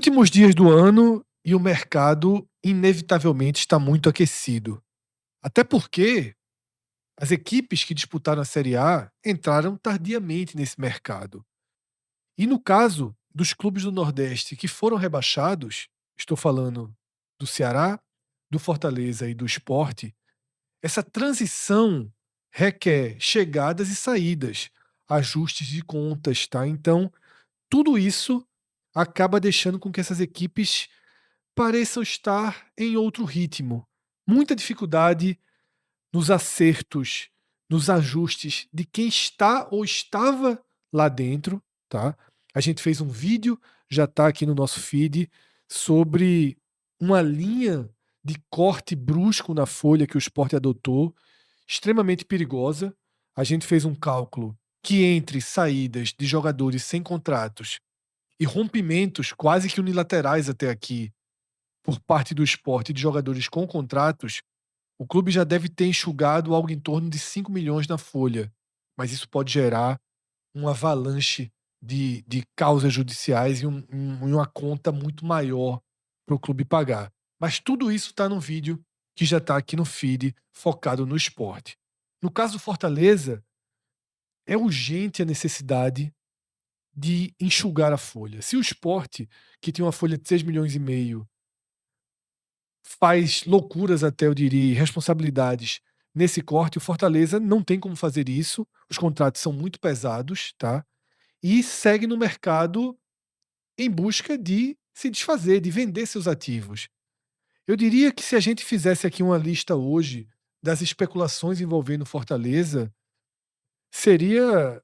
Últimos dias do ano e o mercado inevitavelmente está muito aquecido. Até porque as equipes que disputaram a Série A entraram tardiamente nesse mercado. E no caso dos clubes do Nordeste que foram rebaixados, estou falando do Ceará, do Fortaleza e do Sport, essa transição requer chegadas e saídas, ajustes de contas, tá? Então, tudo isso acaba deixando com que essas equipes pareçam estar em outro ritmo. Muita dificuldade nos acertos, nos ajustes de quem está ou estava lá dentro, tá? A gente fez um vídeo, já está aqui no nosso feed, sobre uma linha de corte brusco na folha que o Sport adotou, extremamente perigosa. A gente fez um cálculo que entre saídas de jogadores sem contratos e rompimentos quase que unilaterais até aqui por parte do Sport de jogadores com contratos, o clube já deve ter enxugado algo em torno de 5 milhões na folha, mas isso pode gerar uma avalanche de causas judiciais e uma conta muito maior para o clube pagar. Mas tudo isso está no vídeo que já está aqui no feed, focado no esporte. No caso do Fortaleza, é urgente a necessidade de enxugar a folha. Se o esporte, que tem uma folha de 6 milhões e meio, faz loucuras até, eu diria, responsabilidades nesse corte, o Fortaleza não tem como fazer isso, os contratos são muito pesados, tá? E segue no mercado em busca de se desfazer, de vender seus ativos. Eu diria que se a gente fizesse aqui uma lista hoje das especulações envolvendo Fortaleza, seria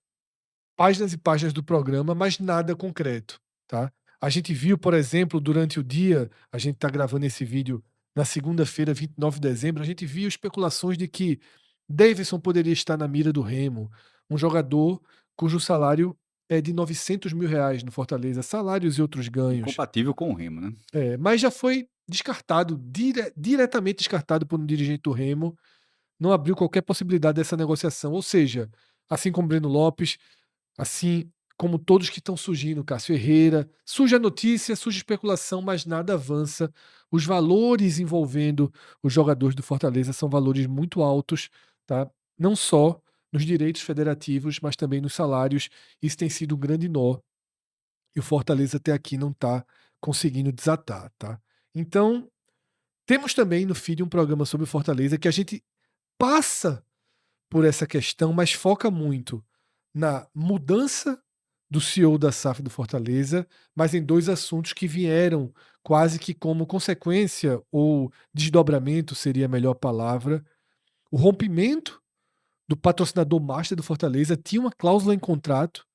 páginas e páginas do programa, mas nada concreto, tá? A gente viu, por exemplo, durante o dia, a gente está gravando esse vídeo na segunda-feira, 29 de dezembro, a gente viu especulações de que Davidson poderia estar na mira do Remo, um jogador cujo salário é de 900 mil reais no Fortaleza, salários e outros ganhos. Incompatível com o Remo, né? Mas já foi descartado, diretamente descartado por um dirigente do Remo, não abriu qualquer possibilidade dessa negociação. Ou seja, assim como Breno Lopes, assim como todos que estão surgindo, Cássio Herrera, surge a notícia, surge especulação, mas nada avança. Os valores envolvendo os jogadores do Fortaleza são valores muito altos, tá? Não só nos direitos federativos, mas também nos salários. Isso tem sido um grande nó e o Fortaleza até aqui não está conseguindo desatar, tá? Então, temos também no feed um programa sobre o Fortaleza que a gente passa por essa questão, mas foca muito na mudança do CEO da SAF do Fortaleza, mas em dois assuntos que vieram quase que como consequência, ou desdobramento seria a melhor palavra. O rompimento do patrocinador master do Fortaleza tinha uma cláusula em contrato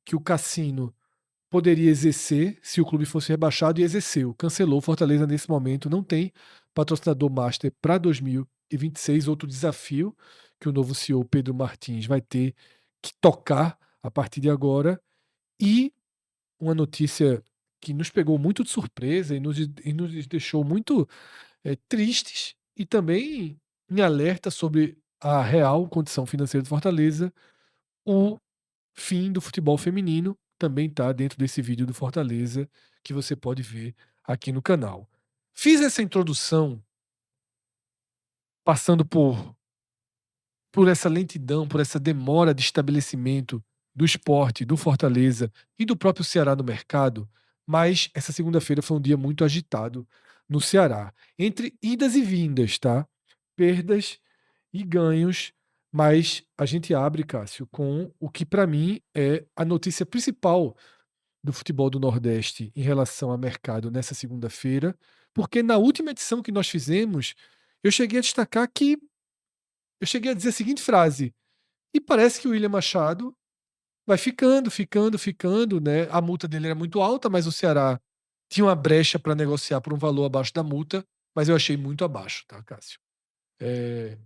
que o Cassino poderia exercer se o clube fosse rebaixado e exerceu. Cancelou. Fortaleza, nesse momento, não tem patrocinador master para 2026. Outro desafio que o novo CEO Pedro Martins vai ter que tocar a partir de agora. E uma notícia que nos pegou muito de surpresa e nos deixou muito tristes e também em alerta sobre a real condição financeira do Fortaleza, o fim do futebol feminino também está dentro desse vídeo do Fortaleza que você pode ver aqui no canal. Fiz essa introdução passando por essa lentidão, por essa demora de estabelecimento do esporte, do Fortaleza e do próprio Ceará no mercado, mas essa segunda-feira foi um dia muito agitado no Ceará. Entre idas e vindas, tá? Perdas e ganhos, mas a gente abre, Cássio, com o que para mim é a notícia principal do futebol do Nordeste em relação ao mercado nessa segunda-feira, porque na última edição que nós fizemos, eu cheguei a destacar que eu cheguei a dizer a seguinte frase: e parece que o William Machado vai ficando, ficando, ficando, né? A multa dele era muito alta, mas o Ceará tinha uma brecha para negociar por um valor abaixo da multa, mas eu achei muito abaixo, tá, Cássio? É,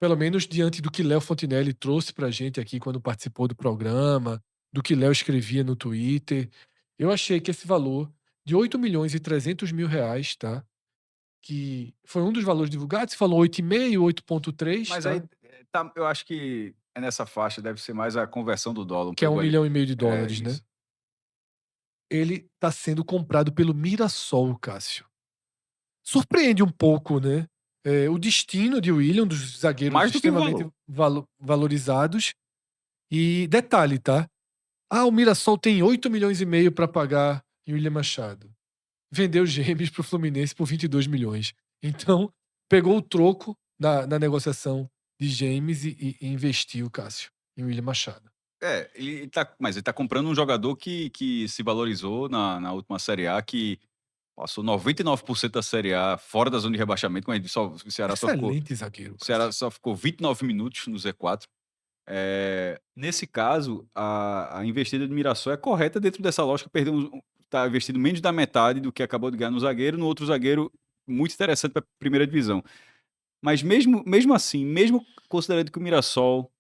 pelo menos diante do que Léo Fontinelli trouxe pra gente aqui quando participou do programa, do que Léo escrevia no Twitter, eu achei que esse valor de 8.300.000 reais, tá? Que foi um dos valores divulgados, você falou 8,5, 8,3, Mas aí, tá? tá, eu acho que é nessa faixa, deve ser mais a conversão do dólar, um Que é pouco um ali. milhão e meio de É dólares, né? isso. ele está sendo comprado pelo Mirassol, Cássio. Surpreende um pouco, né, o destino de William, um dos zagueiros Mais do que o extremamente valor. valorizados. E detalhe, tá, o Mirassol tem 8,5 milhões para pagar em William Machado. Vendeu Gêmeos para o Fluminense por 22 milhões. Então, pegou o troco na negociação de James e investiu, Cássio, em William Machado. É, mas ele tá comprando um jogador que se valorizou na última Série A, que passou 99% da Série A fora da zona de rebaixamento, mas o Ceará só ficou Excelente zagueiro, o Ceará Cássio. só ficou 29 minutos no Z4. Nesse caso, a investida do Mirassol é correta dentro dessa lógica, tá investindo menos da metade do que acabou de ganhar no zagueiro, no outro zagueiro muito interessante para a primeira divisão. Mas mesmo assim, mesmo considerando que o Mirassol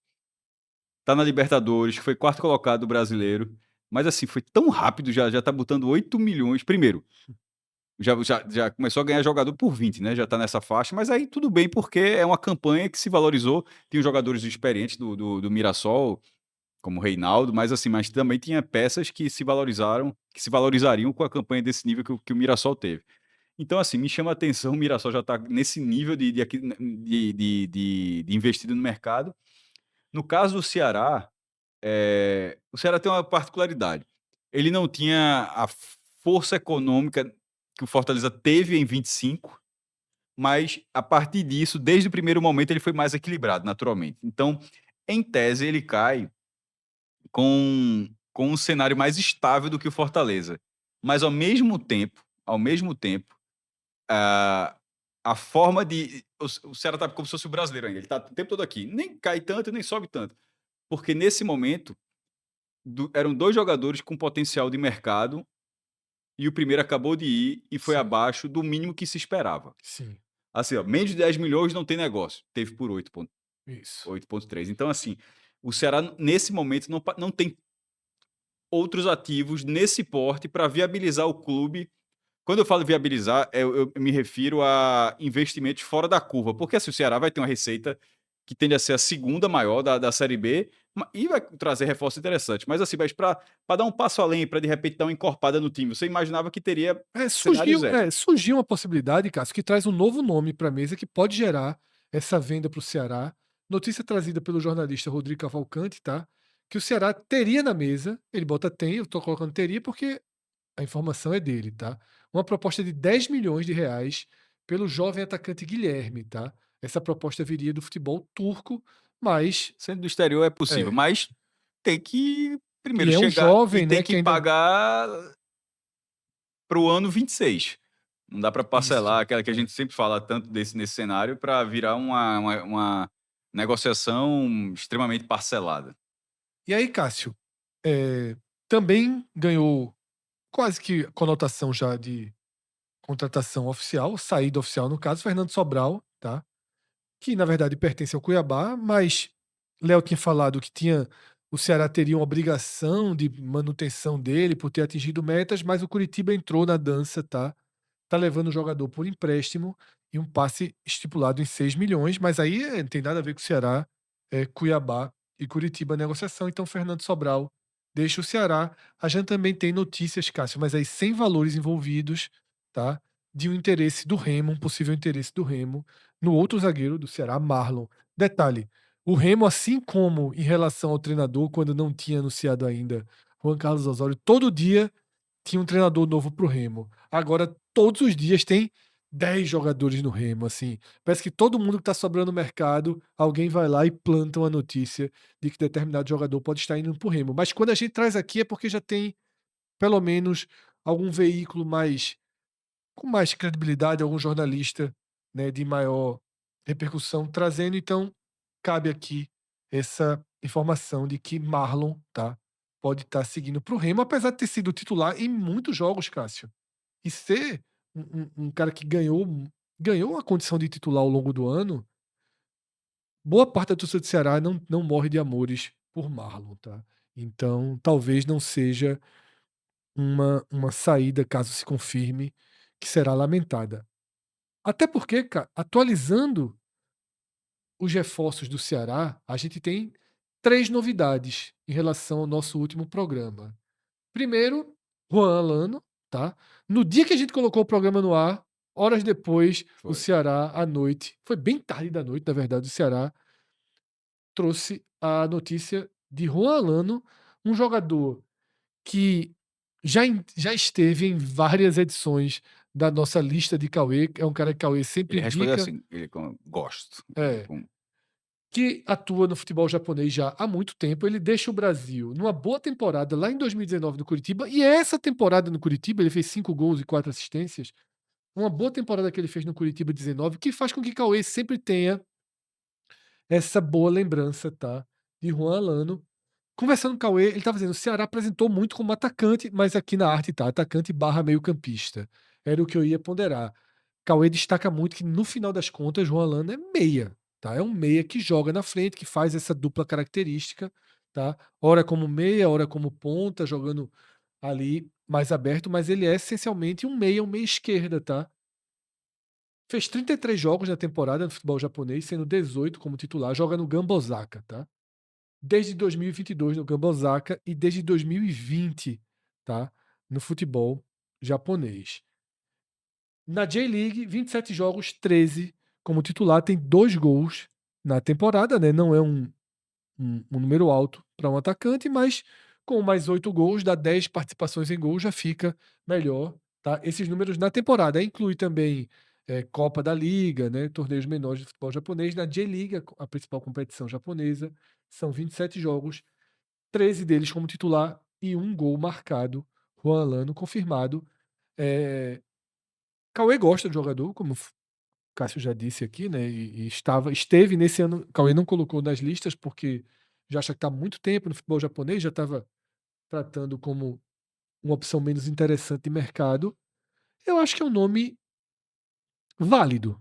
tá na Libertadores, que foi quarto colocado do brasileiro, mas assim, foi tão rápido, já tá botando 8 milhões. Primeiro, já começou a ganhar jogador por 20, né? Já tá nessa faixa, mas aí tudo bem, porque é uma campanha que se valorizou. Tinha os jogadores experientes do Mirassol, como o Reinaldo, mas também tinha peças que se valorizaram, que se valorizariam com a campanha desse nível que o Mirassol teve. Então, assim, me chama a atenção, o Mirassol já tá nesse nível de investido no mercado. No caso do Ceará, o Ceará tem uma particularidade. Ele não tinha a força econômica que o Fortaleza teve em 25, mas a partir disso, desde o primeiro momento, ele foi mais equilibrado, naturalmente. Então, em tese, ele cai com um cenário mais estável do que o Fortaleza. Mas ao mesmo tempo, a, a forma de. O Ceará tá como se fosse o brasileiro ainda. Ele tá o tempo todo aqui. Nem cai tanto, nem sobe tanto. Porque nesse momento eram dois jogadores com potencial de mercado e o primeiro acabou de ir e foi Sim, abaixo do mínimo que se esperava. sim, Assim, ó, menos de 10 milhões não tem negócio. Teve por isso. 8,3. Então, assim, o Ceará, nesse momento, não tem outros ativos nesse porte para viabilizar o clube. Quando eu falo viabilizar, eu me refiro a investimentos fora da curva, porque assim, o Ceará vai ter uma receita que tende a ser a segunda maior da Série B e vai trazer reforço interessante. Mas assim, para dar um passo além, para de repente dar uma encorpada no time, você imaginava que teria É, cenário surgiu, zero. é, surgiu uma possibilidade, Cássio, que traz um novo nome para a mesa que pode gerar essa venda para o Ceará. Notícia trazida pelo jornalista Rodrigo Cavalcante, tá? Que o Ceará teria na mesa, ele bota tem, eu tô colocando teria porque a informação é dele, tá? Uma proposta de 10 milhões de reais pelo jovem atacante Guilherme, tá? Essa proposta viria do futebol turco, mas Sendo do exterior é possível, é. mas tem que primeiro E é um chegar e jovem, tem né, que que ainda. pagar para o ano 26. Não dá para Isso. parcelar aquela que a É. gente sempre fala tanto nesse cenário para virar uma negociação extremamente parcelada. E aí, Cássio, também ganhou quase que conotação já de contratação oficial, saída oficial no caso, Fernando Sobral, tá? Que na verdade pertence ao Cuiabá, mas Léo tinha falado que o Ceará teria uma obrigação de manutenção dele por ter atingido metas, mas o Curitiba entrou na dança, tá? Tá levando o jogador por empréstimo e um passe estipulado em 6 milhões, mas aí não tem nada a ver com o Ceará, Cuiabá e Curitiba a negociação, então Fernando Sobral deixa o Ceará. A gente também tem notícias, Cássio, mas aí sem valores envolvidos, tá? De um interesse do Remo, um possível interesse do Remo no outro zagueiro do Ceará, Marlon. Detalhe, o Remo, assim como em relação ao treinador, quando não tinha anunciado ainda Juan Carlos Osório, todo dia tinha um treinador novo pro Remo. Agora, todos os dias tem 10 jogadores no Remo, assim. Parece que todo mundo que tá sobrando no mercado, alguém vai lá e planta uma notícia de que determinado jogador pode estar indo pro Remo. Mas quando a gente traz aqui é porque já tem, pelo menos, algum veículo com mais credibilidade, algum jornalista, né, de maior repercussão trazendo, então cabe aqui essa informação de que Marlon, tá, pode estar seguindo para o Remo, apesar de ter sido titular em muitos jogos, Cássio, e ser um cara que ganhou a condição de titular ao longo do ano. Boa parte da torcida do Ceará não morre de amores por Marlon, tá? Então, talvez não seja uma saída, caso se confirme, que será lamentada. Até porque, atualizando os reforços do Ceará, a gente tem 3 novidades em relação ao nosso último programa. Primeiro, Juan Alano, tá? No dia que a gente colocou o programa no ar, horas depois, o Foi. Ceará, à noite, foi bem tarde da noite, na verdade, o Ceará trouxe a notícia de Juan Alano, um jogador que já esteve em várias edições da nossa lista de Cauê, é um cara que Cauê sempre Ele respondeu indica, assim, ele com gosto. é, que atua no futebol japonês já há muito tempo. Ele deixa o Brasil numa boa temporada lá em 2019 no Curitiba, e essa temporada no Curitiba ele fez 5 gols e 4 assistências. Uma boa temporada que ele fez no Curitiba 19, que faz com que Cauê sempre tenha essa boa lembrança, tá? De Juan Alano. Conversando com o Cauê, ele estava dizendo: o Ceará apresentou muito como atacante, mas aqui na arte tá, atacante barra meio-campista. Era o que eu ia ponderar. Cauê destaca muito que, no final das contas, Juan Alano é meia, tá? É um meia que joga na frente, que faz essa dupla característica, tá? Ora como meia, ora como ponta, jogando ali mais aberto, mas ele é essencialmente um meia esquerda, tá? Fez 33 jogos na temporada no futebol japonês, sendo 18 como titular, joga no Gamba Osaka, tá? Desde 2022 no Gamba Osaka e desde 2020, tá? No futebol japonês. Na J-League, 27 jogos, 13 como titular, tem 2 gols na temporada, né? Não é um número alto para um atacante, mas com mais 8 gols, dá 10 participações em gol, já fica melhor, tá? Esses números na temporada. Inclui também Copa da Liga, né? Torneios menores de futebol japonês. Na J-League, a principal competição japonesa, são 27 jogos, 13 deles como titular e um gol marcado. Juan Alano confirmado. Cauê gosta do jogador, como o Cássio já disse aqui, né? E esteve nesse ano. Cauê não colocou nas listas porque já acha que está há muito tempo no futebol japonês, já estava tratando como uma opção menos interessante de mercado. Eu acho que é um nome válido,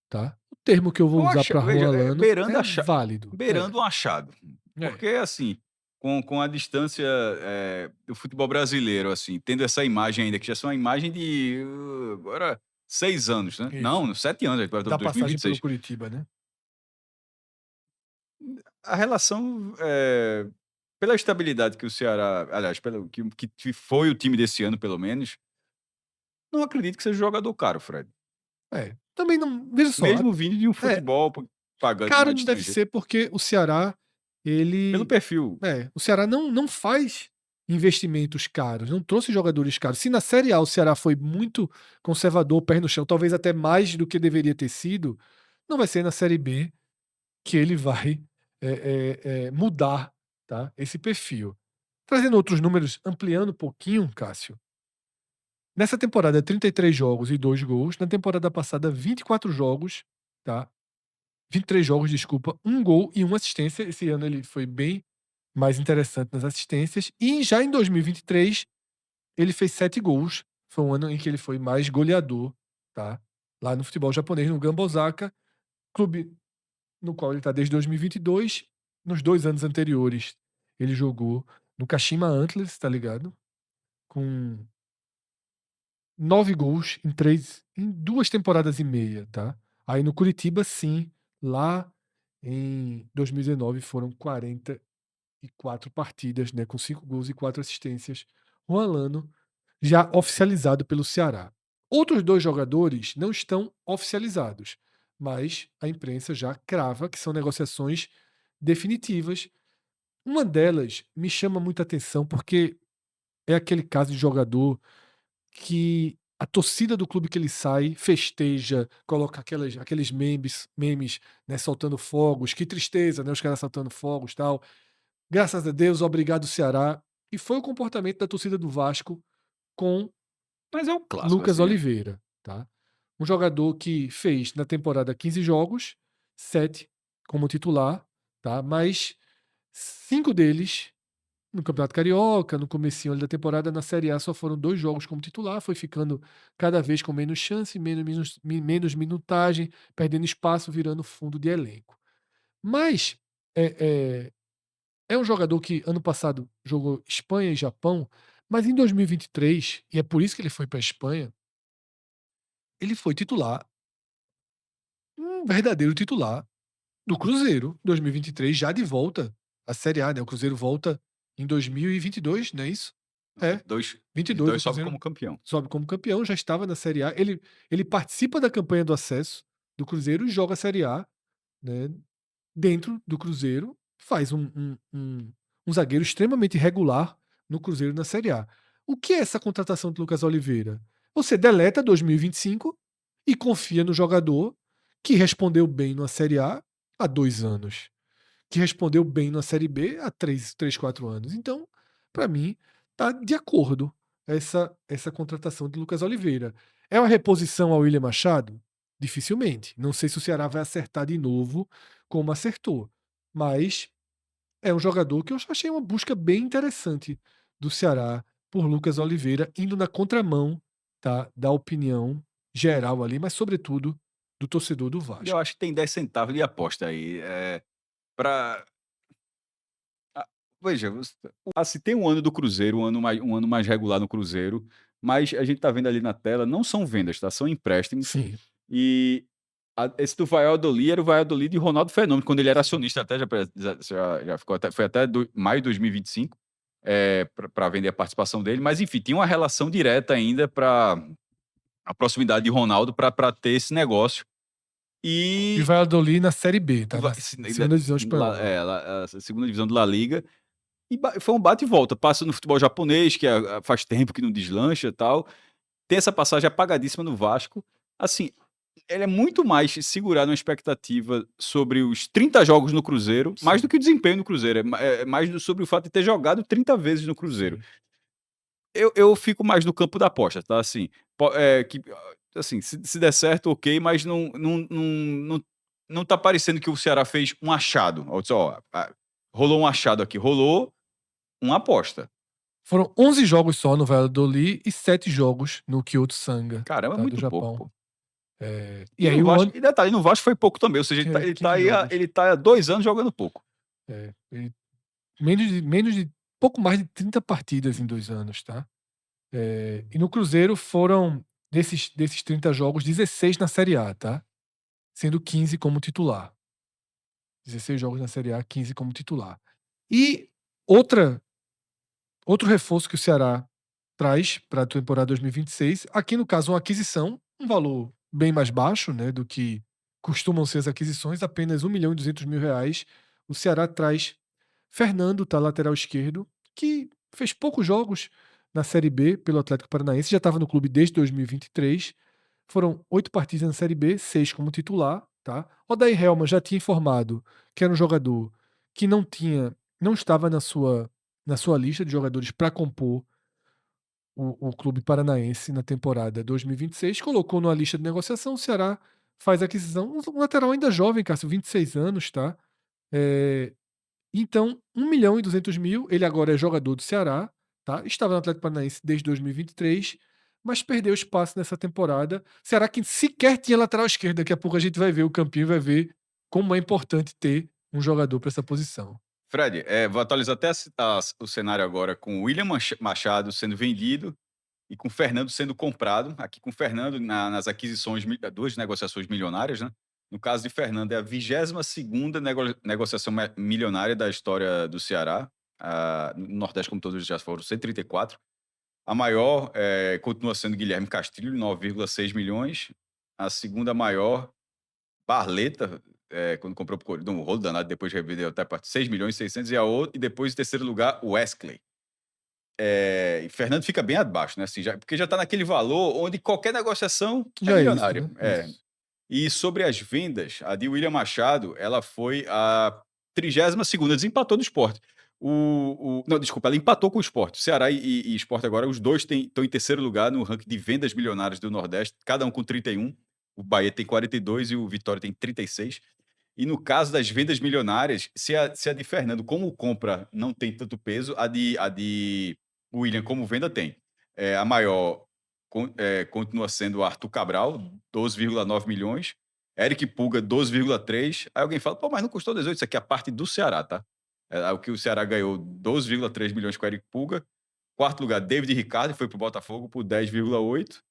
tá? O termo que eu vou Eu usar acho, para Juan veja, Alano é válido. beirando um achado. É, Porque, assim, com a distância do futebol brasileiro, assim, tendo essa imagem ainda, que já são uma imagem de agora 6 anos, né? isso. Não, 7 anos, agora Da estamos em passagem pelo 2026. Curitiba, né? A relação, pela estabilidade que o Ceará, aliás, pelo que foi o time desse ano, pelo menos, não acredito que seja jogador caro, Fred. Também não. Veja só, Mesmo vindo de um é, futebol pagante caro mais de não deve estrangeiro. ser porque o Ceará, Pelo ele. perfil. O Ceará não faz investimentos caros, não trouxe jogadores caros. Se na Série A o Ceará foi muito conservador, pé no chão, talvez até mais do que deveria ter sido, não vai ser na Série B que ele vai mudar, tá, esse perfil. Trazendo outros números, ampliando um pouquinho, Cássio. Nessa temporada, 33 jogos e 2 gols. Na temporada passada, 24 jogos, tá? 23 jogos, desculpa, um gol e uma assistência. Esse ano ele foi bem mais interessante nas assistências. E já em 2023, ele fez 7 gols. Foi um ano em que ele foi mais goleador, tá? Lá no futebol japonês, no Gamba Osaka, clube no qual ele está desde 2022. Nos 2 anos anteriores, ele jogou no Kashima Antlers, tá ligado? Com 9 gols em 2 temporadas e meia, tá? Aí no Curitiba, sim, lá em 2019 foram 44 partidas, né, com 5 gols e 4 assistências. O Alano já oficializado pelo Ceará. Outros 2 jogadores não estão oficializados, mas a imprensa já crava que são negociações definitivas. Uma delas me chama muita atenção porque é aquele caso de jogador que a torcida do clube que ele sai festeja, coloca aqueles memes, né, soltando fogos. Que tristeza, né, os caras soltando fogos, tal. Graças a Deus, obrigado Ceará. E foi o comportamento da torcida do Vasco com Mas é um clássico, Lucas assim. Oliveira, tá? Um jogador que fez na temporada 15 jogos, 7 como titular, tá? Mas 5 deles no Campeonato Carioca, no comecinho ali da temporada, na Série A só foram 2 jogos como titular, foi ficando cada vez com menos chance, menos minutagem, perdendo espaço, virando fundo de elenco. Mas é, é, é um jogador que ano passado jogou Espanha e Japão, mas em 2023, e é por isso que ele foi para a Espanha, ele foi titular, um verdadeiro titular do Cruzeiro, 2023, já de volta à Série A, né? O Cruzeiro volta em 2022, não é isso? É, 22, 22, 22 o sobe Cruzeiro como campeão. sobe como campeão, já estava na Série A. Ele participa da campanha do acesso do Cruzeiro e joga a Série A, né, dentro do Cruzeiro, faz um zagueiro extremamente regular no Cruzeiro na Série A. O que é essa contratação de Lucas Oliveira? Você deleta 2025 e 25 e confia no jogador que respondeu bem na Série A há 2 anos, que respondeu bem na Série B há 4 anos. Então, para mim, tá de acordo essa contratação de Lucas Oliveira. É uma reposição ao William Machado? Dificilmente. Não sei se o Ceará vai acertar de novo como acertou. Mas é um jogador que eu achei uma busca bem interessante do Ceará por Lucas Oliveira, indo na contramão, tá, da opinião geral ali, mas sobretudo do torcedor do E eu Vasco. acho que tem 10 centavos de aposta aí. Pra, veja, assim, tem um ano do Cruzeiro, um ano mais regular no Cruzeiro, mas a gente tá vendo ali na tela, não são vendas, tá? São empréstimos. Sim, E esse do Valladolid era o Valladolid de Ronaldo Fenômeno, quando ele era acionista, até já ficou até, foi até maio de 2025 para vender a participação dele, mas enfim, tinha uma relação direta ainda para a proximidade de Ronaldo para ter esse negócio. e o E Valladolid na Série B, tá? Na ainda- segunda divisão espanhola. a segunda divisão da La Liga. E foi um bate e volta. Passa no futebol japonês, que faz tempo que não deslancha e tal. Tem essa passagem apagadíssima no Vasco. Assim, ele é muito mais segurar numa expectativa sobre os 30 jogos no Cruzeiro, mais do Sim, que o desempenho no Cruzeiro. É mais sobre o fato de ter jogado 30 vezes no Cruzeiro. sim. Eu fico mais no campo da aposta, tá? Assim, assim se der certo, ok, mas não tá parecendo que o Ceará fez um achado. Rolou um achado aqui. Rolou uma aposta. Foram 11 jogos só no Valladolid e 7 jogos no Kyoto Sanga, Caramba, é tá? Do muito pouco, Japão. pô. E aí o ano. E detalhe, no Vasco foi pouco também, ou seja, Tinha 15 jogos. ele tá há 2 anos jogando pouco. Ele menos de pouco mais de 30 partidas em 2 anos, tá? E no Cruzeiro foram, desses 30 jogos, 16 na Série A, tá? Sendo 15 como titular. 16 jogos na Série A, 15 como titular. E outra, outro reforço que o Ceará traz para a temporada 2026, aqui no caso uma aquisição, um valor bem mais baixo, né, do que costumam ser as aquisições, apenas R$ 1.200.000. O Ceará traz Fernando, tá, lateral esquerdo, que fez poucos jogos na Série B pelo Atlético Paranaense, já estava no clube desde 2023. Foram 8 partidas na Série B, 6 como titular, tá? Odair Helman já tinha informado que era um jogador que não estava na sua lista de jogadores para compor o clube paranaense na temporada 2026, colocou numa lista de negociação, o Ceará faz a aquisição, um lateral ainda jovem, Cássio, 26 anos, tá? É, então, 1.200.000, ele agora é jogador do Ceará, tá? Estava no Atlético Paranaense desde 2023, mas perdeu espaço nessa temporada. Ceará que sequer tinha lateral esquerda, daqui a pouco a gente vai ver o Campinho, vai ver como é importante ter um jogador para essa posição. Fred, vou atualizar até o cenário agora com o William Machado sendo vendido e com o Fernando sendo comprado. Aqui com o Fernando nas aquisições, duas negociações milionárias, né? No caso de Fernando, é a 22ª negociação milionária da história do Ceará. No Nordeste, como todos já foram, 134. A maior continua sendo Guilherme Castilho, 9,6 milhões. A segunda maior, Barleta, quando comprou um rolo danado, depois revendeu até para 6 milhões e 600. E depois, em terceiro lugar, o Wesley. E Fernando fica bem abaixo, né? Assim, porque já está naquele valor onde qualquer negociação é Já é isso, milionária. né? Isso. E sobre as vendas, a de William Machado, ela foi a 32ª, desempatou do Sport. Não, desculpa, ela empatou com o Sport. Ceará e Sport agora, os dois estão em terceiro lugar no ranking de vendas milionárias do Nordeste, cada um com 31. O Bahia tem 42 e o Vitória tem 36. E no caso das vendas milionárias, se a de Fernando, como compra, não tem tanto peso, a de William, como venda, tem. A maior continua sendo o Arthur Cabral, 12,9 milhões. Eric Puga, 12,3. Aí alguém fala, pô, mas não custou 18, isso aqui é a parte do Ceará, tá? O que o Ceará ganhou 12,3 milhões com o Eric Puga. Quarto lugar, David Ricardo, foi pro Botafogo por 10,8.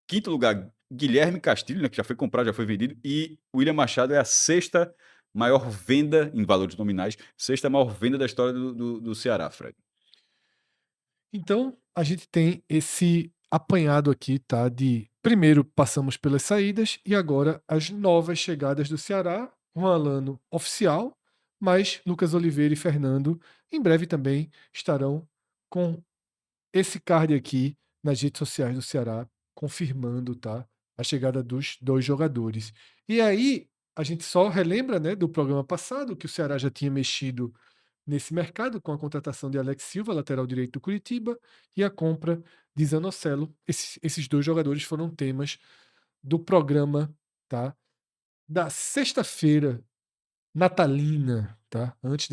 Quinto lugar, Guilherme Castilho, né, que já foi comprado, já foi vendido. E William Machado é a sexta maior venda, em valores nominais, sexta maior venda da história do Ceará, Fred. Então, a gente tem esse apanhado aqui, tá? De primeiro passamos pelas saídas e agora as novas chegadas do Ceará. Juan Alano oficial, mas Lucas Oliveira e Fernando em breve também estarão com esse card aqui nas redes sociais do Ceará, confirmando, tá? A chegada dos dois jogadores. E aí, a gente só relembra, né, do programa passado, que o Ceará já tinha mexido nesse mercado com a contratação de Alex Silva, lateral direito do Curitiba, e a compra de Zanocelo. Esses dois jogadores foram temas do programa, tá? Da sexta-feira natalina, tá? Antes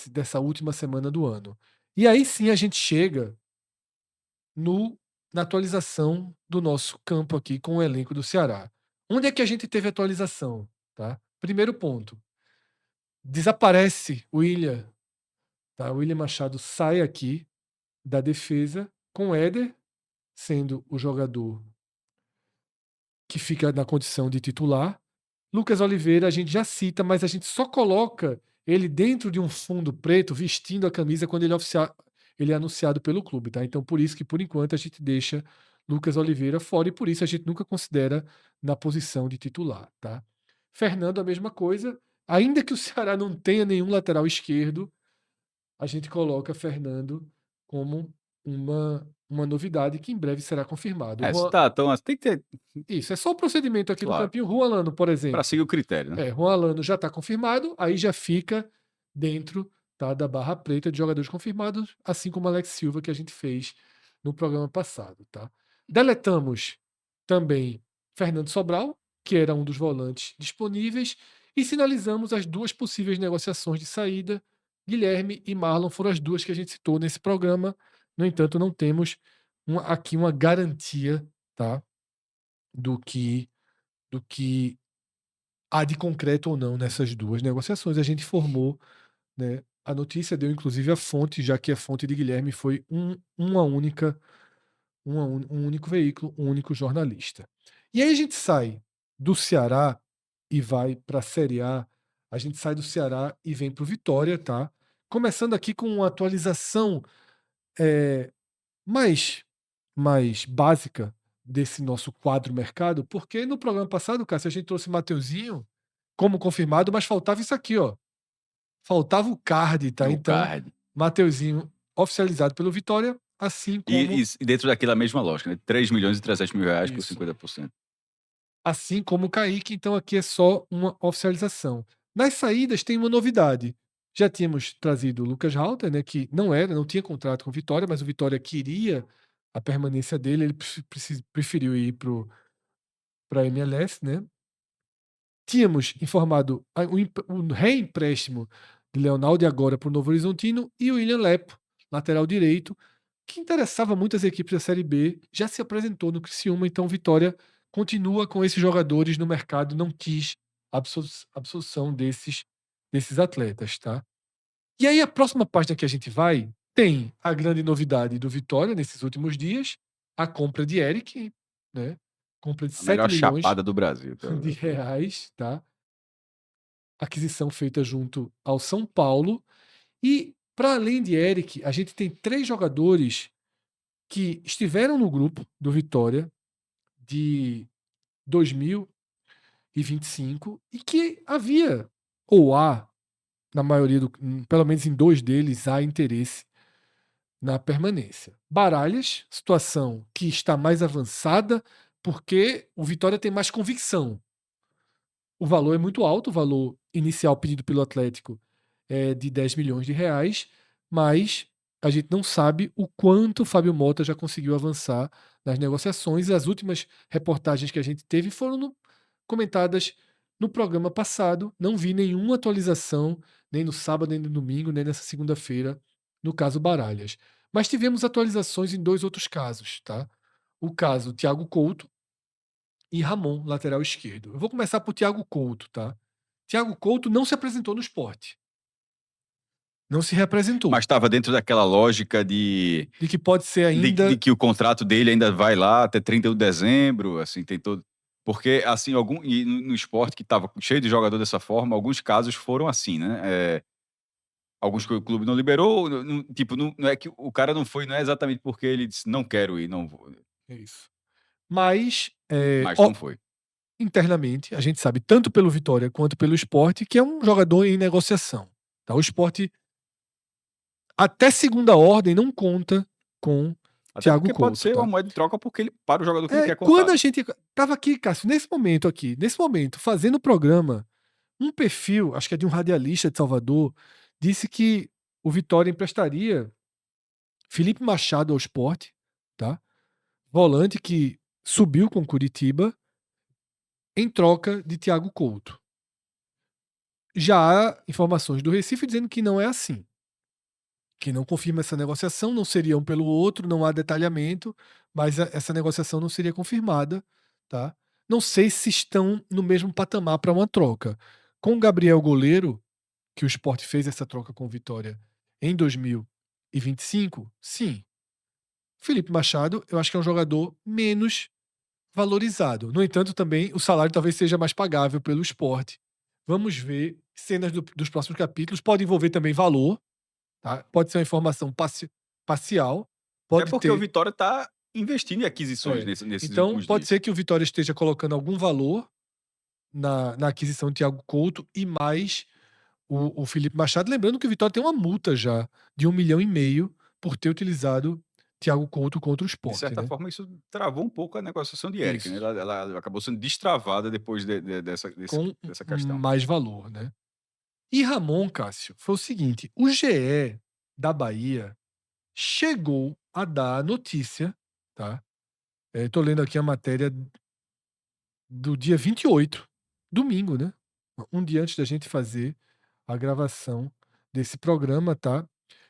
dessa última semana do ano. E aí sim a gente chega no, na atualização do nosso campo aqui com o elenco do Ceará. Onde é que a gente teve atualização? Tá? Primeiro ponto. Desaparece o William. Tá? O William Machado sai aqui da defesa com o Éder sendo o jogador que fica na condição de titular. Lucas Oliveira a gente já cita, mas a gente só coloca ele dentro de um fundo preto, vestindo a camisa quando ele é anunciado pelo clube, tá? Então por isso que por enquanto a gente deixa Lucas Oliveira fora e por isso a gente nunca considera na posição de titular, tá? Fernando a mesma coisa, ainda que o Ceará não tenha nenhum lateral esquerdo, a gente coloca Fernando como uma novidade que em breve será confirmado. Se tá, então tem que ter, Isso, é só o procedimento aqui do claro, Campinho. Juan Alano, por para exemplo. seguir o critério, né? Juan Alano já está confirmado, aí já fica dentro, tá, da barra preta de jogadores confirmados, assim como Alex Silva, que a gente fez no programa passado. Tá? Deletamos também Fernando Sobral, que era um dos volantes disponíveis, e sinalizamos as duas possíveis negociações de saída. Guilherme e Marlon foram as duas que a gente citou nesse programa. No entanto, não temos aqui uma garantia, tá, do que há de concreto ou não nessas duas negociações. A gente informou, né, a notícia deu inclusive a fonte, já que a fonte de Guilherme foi um único veículo, um único jornalista. E aí a gente sai do Ceará e vai para a Série A. A gente sai do Ceará e vem para o Vitória, tá? Começando aqui com uma atualização é, mais básica desse nosso quadro mercado, porque no programa passado, Cássio, a gente trouxe Mateuzinho como confirmado, mas faltava isso aqui, ó. Faltava o card, tá? O Então, card. Mateuzinho oficializado pelo Vitória, assim como E dentro daquela mesma lógica, né? 3 milhões e 300 mil reais por isso. 50%. Assim como o Kaique, então aqui é só uma oficialização. Nas saídas tem uma novidade. Já tínhamos trazido o Lucas Halter, né, que não tinha contrato com o Vitória, mas o Vitória queria a permanência dele, ele preferiu ir para a MLS, né? Tínhamos informado o reempréstimo de Leonardo agora para o Novo Horizontino e o William Lepo, lateral direito, que interessava muitas equipes da Série B, já se apresentou no Criciúma, então Vitória continua com esses jogadores no mercado, não quis absolução desses atletas, tá? E aí a próxima página que a gente vai tem a grande novidade do Vitória nesses últimos dias, a compra de Eric, né? Compra de A 7 melhor milhões chapada do Brasil. de reais, tá? Aquisição feita junto ao São Paulo. E, para além de Eric, a gente tem três jogadores que estiveram no grupo do Vitória de 2025 e que havia, ou há, na maioria, pelo menos em dois deles, há interesse na permanência. Baralhas, situação que está mais avançada, porque o Vitória tem mais convicção. O valor é muito alto, o valor inicial pedido pelo Atlético é de 10 milhões de reais, mas a gente não sabe o quanto o Fábio Mota já conseguiu avançar nas negociações. As últimas reportagens que a gente teve foram comentadas no programa passado. Não vi nenhuma atualização, nem no sábado, nem no domingo, nem nessa segunda-feira, no caso Baralhas. Mas tivemos atualizações em dois outros casos, tá? O caso Thiago Couto, e Ramon, lateral esquerdo. Eu vou começar por Thiago Couto, tá? Thiago Couto não se apresentou no esporte. Não se representou. Mas estava dentro daquela lógica de De que pode ser ainda. que o contrato dele ainda vai lá até 31 de dezembro, assim, tem todo. Porque, assim, e no esporte que estava cheio de jogador dessa forma, alguns casos foram assim, né? Alguns que o clube não liberou, tipo, não é que o cara não foi, não é exatamente porque ele disse: "Não quero ir, não vou", É isso. Mas, mas não foi. internamente, a gente sabe, tanto pelo Vitória quanto pelo Sport, que é um jogador em negociação, tá. O Sport, até segunda ordem, não conta com Até Thiago porque pode Couto, ser uma tá. moeda de troca, porque ele para o jogador que ele quer Quando a contado. gente estava aqui, Cássio, nesse momento, fazendo o programa, um perfil, acho que é de um radialista de Salvador, disse que o Vitória emprestaria Felipe Machado ao Sport, tá, volante que subiu com Curitiba, em troca de Thiago Couto. Já há informações do Recife dizendo que não é assim, que não confirma essa negociação, não seria um pelo outro, não há detalhamento, mas essa negociação não seria confirmada, tá? Não sei se estão no mesmo patamar para uma troca. Com o Gabriel Goleiro, que o Sport fez essa troca com o Vitória em 2025, sim. Felipe Machado, eu acho que é um jogador menos valorizado. No entanto, também o salário talvez seja mais pagável pelo Sport. Vamos ver cenas dos próximos capítulos. Pode envolver também valor, tá? Pode ser uma informação parcial, Até pode porque o ter. Vitória tá investindo em aquisições É, nesses então, últimos pode dias. ser que o Vitória esteja colocando algum valor na aquisição de Thiago Couto e mais o Felipe Machado. Lembrando que o Vitória tem uma multa já de 1,5 milhão por ter utilizado Thiago Couto contra o De Sport, certa né? forma, isso travou um pouco a negociação de Eric, né? Isso. Ela acabou sendo destravada depois Com dessa questão. mais valor, né? E Ramon, Cássio, foi o seguinte: o GE da Bahia chegou a dar a notícia, tá? Tô lendo aqui a matéria do dia 28, domingo, né? Um dia antes da gente fazer a gravação desse programa, tá?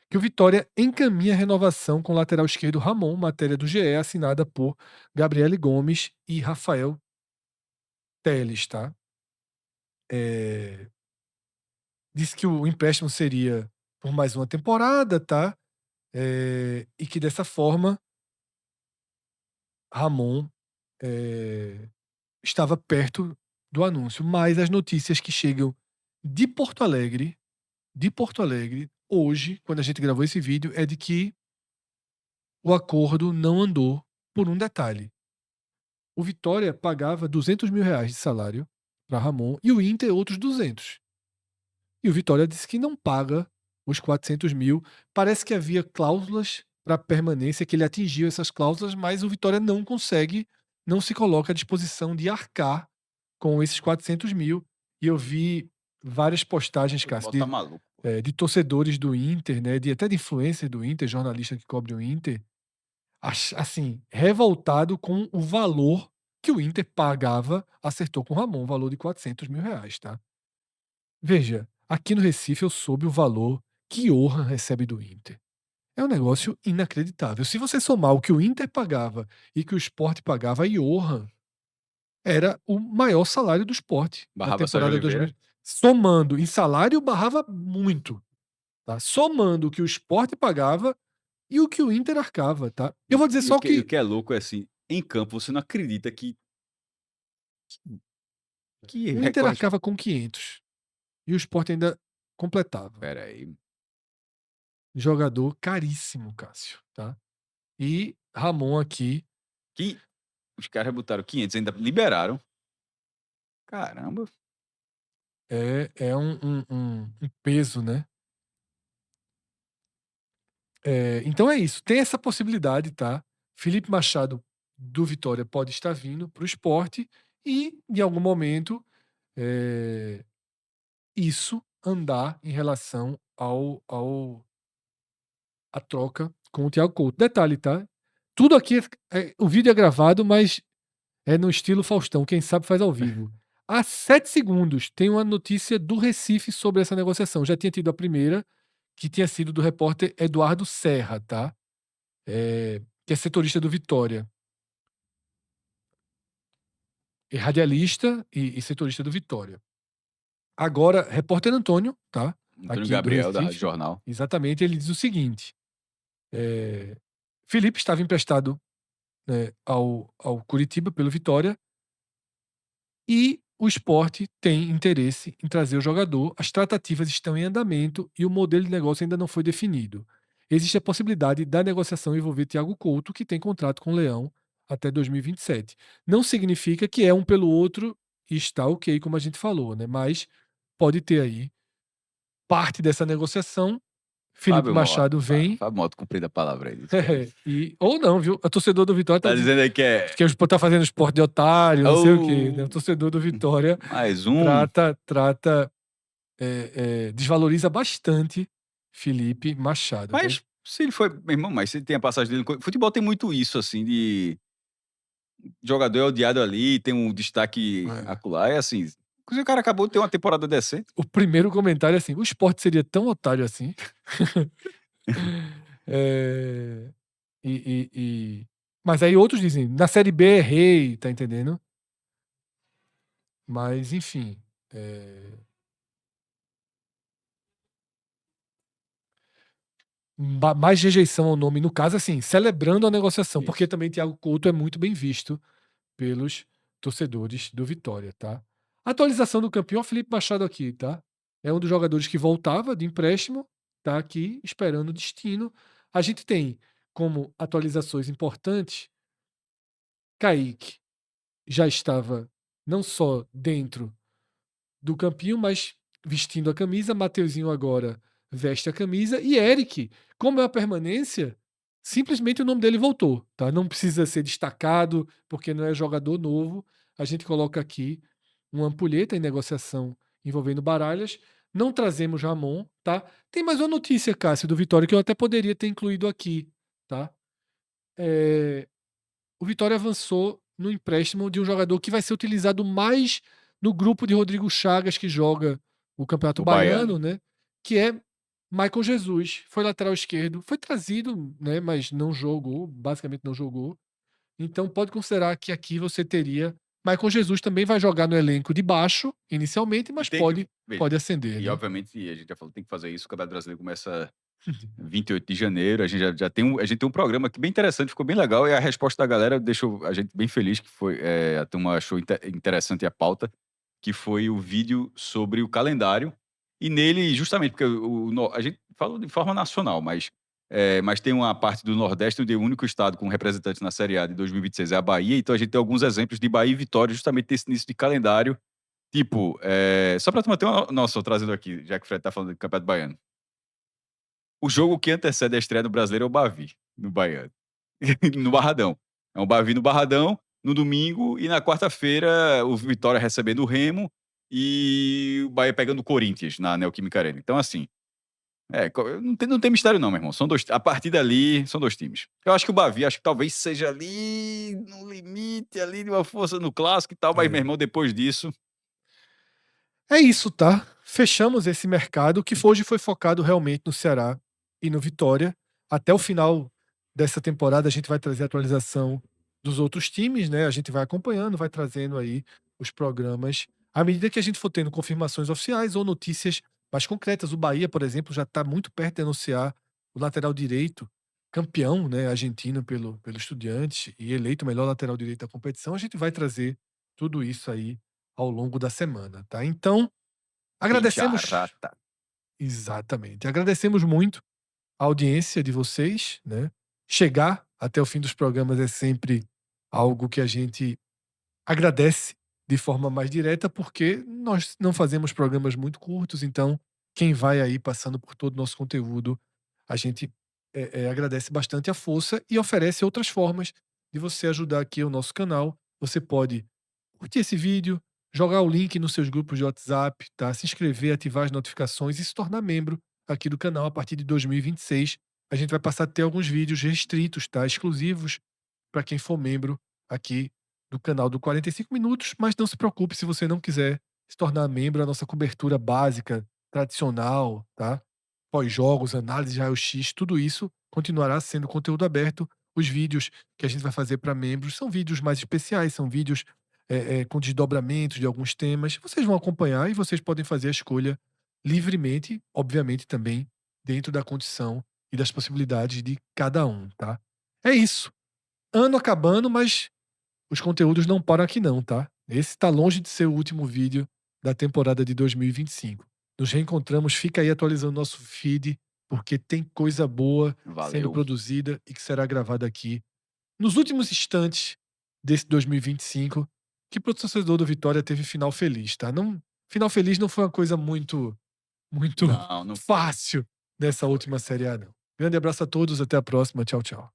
Que o Vitória encaminha a renovação com o lateral esquerdo Ramon, matéria do GE, assinada por Gabriele Gomes e Rafael Teles, tá? Disse que o empréstimo seria por mais uma temporada, tá? E que dessa forma Ramon estava perto do anúncio. Mas as notícias que chegam de Porto Alegre, hoje, quando a gente gravou esse vídeo, é de que o acordo não andou por um detalhe. O Vitória pagava R$ 200 mil de salário para Ramon e o Inter outros 200. E o Vitória disse que não paga os 400 mil. Parece que havia cláusulas para permanência, que ele atingiu essas cláusulas, mas o Vitória não consegue, não se coloca à disposição de arcar com esses 400 mil. E eu vi várias postagens, O Cássio, futebol tá maluco, pô. de torcedores do Inter, né, até de influencers do Inter, jornalista que cobre o Inter, assim, revoltado com o valor que o Inter pagava, acertou com o Ramon, o valor de R$ 400 mil, tá? Veja, aqui no Recife eu soube o valor que Johan recebe do Inter. É um negócio inacreditável. Se você somar o que o Inter pagava e que o Sport pagava, Johan era o maior salário do Sport na Barrava Sérgio temporada 2000. Oliveira. Somando em salário, barrava muito. Tá? Somando o que o Sport pagava e o que o Inter arcava. Tá? Eu vou dizer E o só que, e o que que é louco é assim, em campo você não acredita que o Inter arcava com 500 e o Sport ainda completava. Pera aí. Jogador caríssimo, Cássio. Tá? E Ramon aqui Que os caras botaram 500, ainda liberaram. Caramba. é um peso, né? Então é isso. Tem essa possibilidade, tá? Felipe Machado do Vitória pode estar vindo para o esporte e, em algum momento, é, isso andar em relação à troca com o Thiago Couto. Detalhe, tá? Tudo aqui, o vídeo é gravado, mas é no estilo Faustão. Quem sabe faz ao vivo. Há 7 segundos tem uma notícia do Recife sobre essa negociação. Já tinha tido a primeira, que tinha sido do repórter Eduardo Serra, tá? Que é setorista do Vitória. É radialista e setorista do Vitória. Agora, repórter Antônio, tá? Antônio Aqui do Gabriel, da Rádio Recife. Jornal. Exatamente, ele diz o seguinte: Felipe estava emprestado, né, ao Curitiba pelo Vitória e o Sport tem interesse em trazer o jogador, as tratativas estão em andamento e o modelo de negócio ainda não foi definido. Existe a possibilidade da negociação envolver Thiago Couto, que tem contrato com o Leão até 2027. Não significa que é um pelo outro e está ok, como a gente falou, né? Mas pode ter aí parte dessa negociação. Felipe Fábio, Machado vem. Fábio Moto, cumprindo a palavra aí. Disse que é isso. Ou não, viu? O torcedor do Vitória tá Tá dizendo dizendo aí que é. que o Sport tá fazendo esporte de otário, não sei o quê, né? O Oh, torcedor do Vitória mais um. trata desvaloriza bastante Felipe Machado, tá? Mas se ele foi. Meu irmão, mas se ele tem a passagem dele. Futebol tem muito isso, assim, de jogador é odiado ali, tem um destaque É. acolá. É assim. O cara acabou de ter uma temporada decente. O primeiro comentário é assim: o Sport seria tão otário assim. É, mas aí outros dizem, na Série B é rei, tá entendendo? Mas, enfim. Mais rejeição ao nome, no caso, assim, celebrando a negociação, porque Isso. também Thiago Couto é muito bem visto pelos torcedores do Vitória, tá? Atualização do campeão, Felipe Machado aqui, tá? É um dos jogadores que voltava de empréstimo, tá aqui esperando o destino. A gente tem como atualizações importantes, Kaique já estava não só dentro do campinho, mas vestindo a camisa. Mateuzinho agora veste a camisa. E Eric, como é a permanência, simplesmente o nome dele voltou. Tá? Não precisa ser destacado, porque não é jogador novo. A gente coloca aqui uma ampulheta em negociação envolvendo Baralhas. Não trazemos Ramon, tá? Tem mais uma notícia, Cássio, do Vitória, que eu até poderia ter incluído aqui, tá? O Vitória avançou no empréstimo de um jogador que vai ser utilizado mais no grupo de Rodrigo Chagas, que joga o Campeonato O Baiano. Baiano, né? Que é Michael Jesus. Foi lateral esquerdo, foi trazido, né? Mas não jogou, basicamente não jogou. Então pode considerar que aqui você teria. Michael Jesus também vai jogar no elenco de baixo, inicialmente, E mas tem que. Veja, pode ascender, e né? obviamente a gente já falou, tem que fazer isso. O Campeonato Brasileiro começa 28 de janeiro. A gente já tem a gente tem um programa aqui bem interessante, ficou bem legal. E a resposta da galera deixou a gente bem feliz, que foi. A turma achou interessante a pauta, que foi o vídeo sobre o calendário. E nele, justamente, porque a gente fala de forma nacional, mas tem uma parte do Nordeste onde o único estado com representante na Série A de 2026 é a Bahia. Então a gente tem alguns exemplos de Bahia e Vitória, justamente desse início de calendário. Tipo, só pra tu manter uma noção, trazendo aqui, já que o Fred tá falando do Campeonato Baiano. O jogo que antecede a estreia do Brasileiro é o Bavi, no Baiano. No Barradão. É um Bavi no Barradão, no domingo, e na quarta-feira o Vitória recebendo o Remo e o Bahia pegando o Corinthians na Neoquímica Arena. Então, assim, não tem mistério não, meu irmão. A partir dali, são dois times. Eu acho que o Bavi, acho que talvez seja ali no limite, ali de uma força no clássico e tal, mas, meu É. irmão, depois disso, É isso, tá? Fechamos esse mercado que hoje foi focado realmente no Ceará e no Vitória. Até o final dessa temporada a gente vai trazer a atualização dos outros times, né? A gente vai acompanhando, vai trazendo aí os programas à medida que a gente for tendo confirmações oficiais ou notícias mais concretas. O Bahia, por exemplo, já está muito perto de anunciar o lateral direito, campeão, né, argentino pelo Estudiantes e eleito o melhor lateral direito da competição. A gente vai trazer tudo isso aí ao longo da semana, tá? Então, agradecemos Pincharrata. exatamente. Agradecemos muito a audiência de vocês, né? Chegar até o fim dos programas é sempre algo que a gente agradece de forma mais direta, porque nós não fazemos programas muito curtos, então quem vai aí passando por todo o nosso conteúdo, a gente agradece bastante a força e oferece outras formas de você ajudar aqui o nosso canal. Você pode curtir esse vídeo, jogar o link nos seus grupos de WhatsApp, tá? Se inscrever, ativar as notificações e se tornar membro aqui do canal a partir de 2026. A gente vai passar a ter alguns vídeos restritos, tá? Exclusivos para quem for membro aqui do canal do 45 Minutos, mas não se preocupe se você não quiser se tornar membro, a nossa cobertura básica, tradicional, tá? Pós-jogos, análise de raio-x, tudo isso continuará sendo conteúdo aberto. Os vídeos que a gente vai fazer para membros são vídeos mais especiais, são vídeos com desdobramentos de alguns temas. Vocês vão acompanhar e vocês podem fazer a escolha livremente, obviamente também dentro da condição e das possibilidades de cada um, tá? É isso. Ano acabando, mas os conteúdos não param aqui não, tá? Esse tá longe de ser o último vídeo da temporada de 2025. Nos reencontramos, fica aí atualizando nosso feed, porque tem coisa boa sendo Valeu. produzida e que será gravada aqui nos últimos instantes desse 2025, que pro torcedor do Vitória teve final feliz, tá? Não, final feliz não foi uma coisa muito Não, não foi. fácil Não nessa foi. última Série A, não. Grande abraço a todos, até a próxima. Tchau, tchau.